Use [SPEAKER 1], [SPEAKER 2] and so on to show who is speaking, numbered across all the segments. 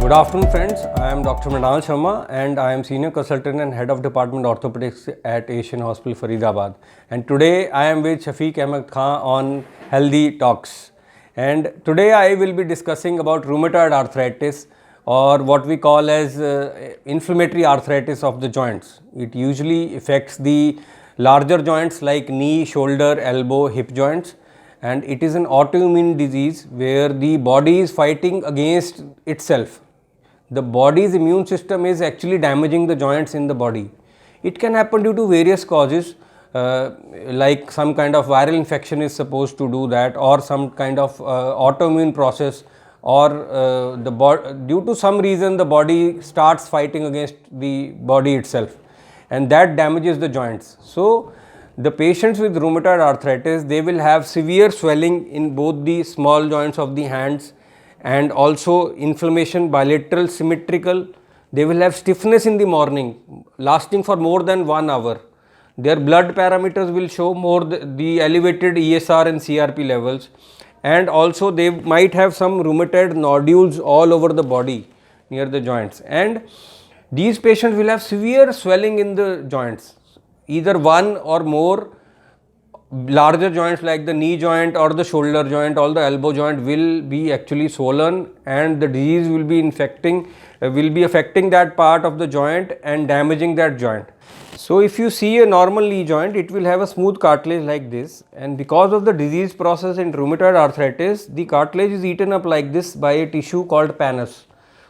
[SPEAKER 1] Good afternoon friends, I am Dr. Mrinal Sharma and I am Senior Consultant and Head of Department Orthopedics at Asian Hospital Faridabad. And today I am with Shafiq Ahmed Khan on Healthy Talks. And today I will be discussing about rheumatoid arthritis, or what we call as inflammatory arthritis of the joints. It usually affects the larger joints like knee, shoulder, elbow, hip joints. And it is an autoimmune disease where the body is fighting against itself. The body's immune system is actually damaging the joints in the body. It can happen due to various causes, like some kind of viral infection is supposed to do that, or some kind of autoimmune process, or due to some reason the body starts fighting against the body itself, and that damages the joints. So the patients with rheumatoid arthritis, they will have severe swelling in both the small joints of the hands, and also inflammation bilateral symmetrical. They will have stiffness in the morning lasting for more than 1 hour. Their blood parameters will show more the elevated ESR and CRP levels, and also they might have some rheumatoid nodules all over the body near the joints. And these patients will have severe swelling in the joints, either one or more larger joints like the knee joint or the shoulder joint or the elbow joint will be actually swollen, and the disease will be affecting that part of the joint and damaging that joint. So if you see a normal knee joint, it will have a smooth cartilage like this, and because of the disease process in rheumatoid arthritis, the cartilage is eaten up like this by a tissue called pannus.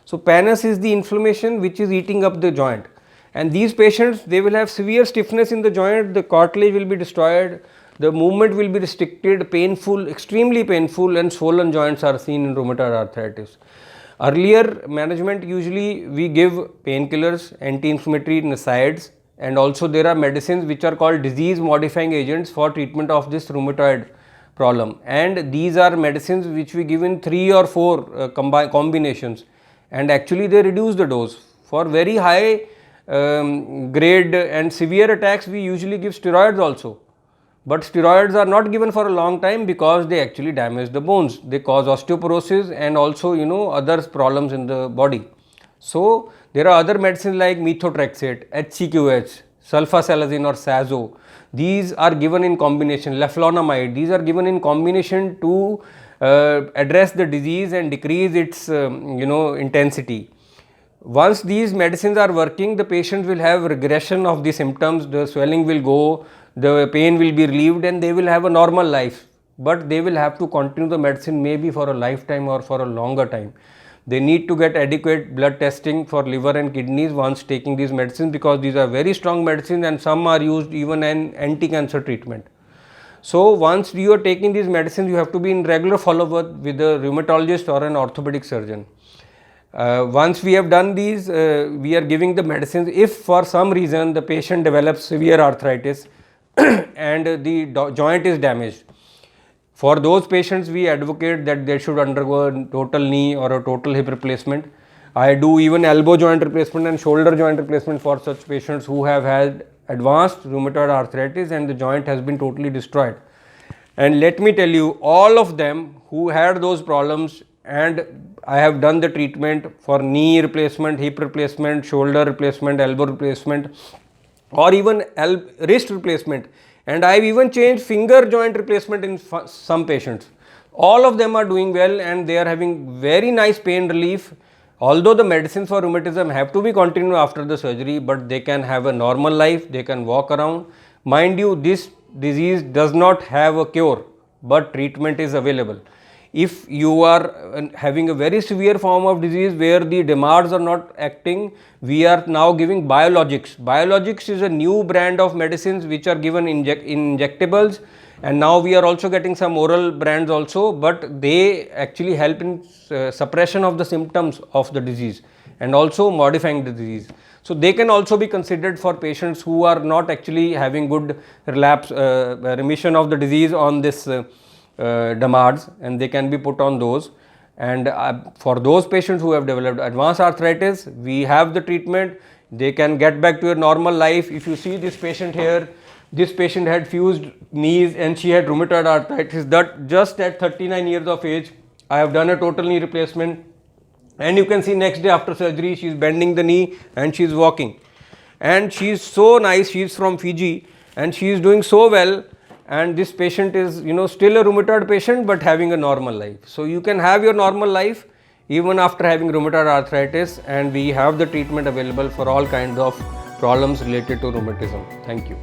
[SPEAKER 1] So pannus is the inflammation which is eating up the joint, and these patients, they will have severe stiffness in the joint, the cartilage will be destroyed, the movement will be restricted, painful, extremely painful, and swollen joints are seen in rheumatoid arthritis. Earlier management, usually we give painkillers, anti-inflammatory NSAIDs, and also there are medicines which are called disease modifying agents for treatment of this rheumatoid problem, and these are medicines which we give in 3 or 4 combinations, and actually they reduce the dose. For very high grade and severe attacks, we usually give steroids also. But steroids are not given for a long time because they actually damage the bones. They cause osteoporosis and also other problems in the body. So there are other medicines like methotrexate, HCQH, sulfasalazine or Sazo. These are given in combination. Leflunomide, these are given in combination to address the disease and decrease its intensity. Once these medicines are working, the patient will have regression of the symptoms, the swelling will go, the pain will be relieved, and they will have a normal life. But they will have to continue the medicine maybe for a lifetime or for a longer time. They need to get adequate blood testing for liver and kidneys once taking these medicines, because these are very strong medicines and some are used even in anti-cancer treatment. So once you are taking these medicines, you have to be in regular follow-up with a rheumatologist or an orthopedic surgeon. Once we have done these, we are giving the medicines. If for some reason the patient develops severe arthritis and the joint is damaged, for those patients we advocate that they should undergo a total knee or a total hip replacement. I do even elbow joint replacement and shoulder joint replacement for such patients who have had advanced rheumatoid arthritis and the joint has been totally destroyed. And let me tell you, all of them who had those problems, and I have done the treatment for knee replacement, hip replacement, shoulder replacement, elbow replacement, or even wrist replacement, and I have even changed finger joint replacement in some patients. All of them are doing well and they are having very nice pain relief. Although the medicines for rheumatism have to be continued after the surgery, but they can have a normal life, they can walk around. Mind you, this disease does not have a cure, but treatment is available. If you are having a very severe form of disease where the DMARDs are not acting, we are now giving biologics. Biologics is a new brand of medicines which are given in injectables, and now we are also getting some oral brands also, but they actually help in suppression of the symptoms of the disease and also modifying the disease. So they can also be considered for patients who are not actually having good remission of the disease on this DMARDs, and they can be put on those. And for those patients who have developed advanced arthritis, we have the treatment. They can get back to a normal life. If you see this patient here, this patient had fused knees and she had rheumatoid arthritis. That just at 39 years of age, I have done a total knee replacement. And you can see next day after surgery, she's bending the knee and she's walking. And she's so nice. She's from Fiji and she's doing so well. And this patient is, you know, still a rheumatoid patient but having a normal life. So you can have your normal life even after having rheumatoid arthritis, and we have the treatment available for all kinds of problems related to rheumatism. Thank you.